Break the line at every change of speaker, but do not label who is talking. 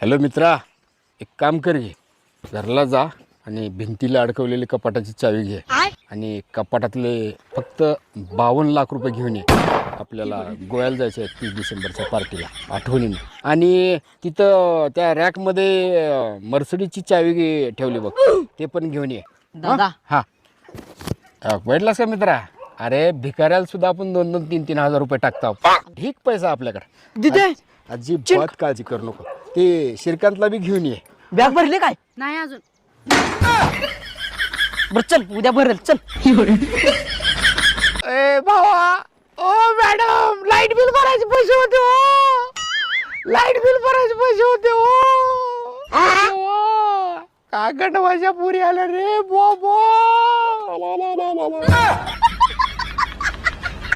Hello मित्रा, एक काम कर घे, घरला जा आणि भिंतीला अडकवलेली कपाटाची चावी घे आणि कपाटातले फक्त 52 लाख रुपये घेऊन ये. आपल्याला गोव्याला जायचं आहे 30 डिसेंबरच्या पार्टीला आठवणीने. आणि तिथं त्या रॅकमध्ये मर्सिडीजची चावी ठेवली बघ, ते पण घेऊन ये
दादा.
हा. बैठलास का मित्रा? अरे भिकाऱ्याला सुद्धा आपण 2-2, 3-3 हजार रुपये टाकतो. ठीक पैसा आपल्याकडे.
दिदे
अजिबात काळजी करू नको. ते श्रीकांतला बी घेऊन ये.
बॅग भरले काय?
नाही अजून.
बर चल, उद्या भरेल चल.
ए भावा, ओ मॅडम, लाईट बिल भरायचे पैसे होते हो. लाईट बिल भरायचे पैसे होते हो. काय गंडवाच्या पुरी आल्या रे बो.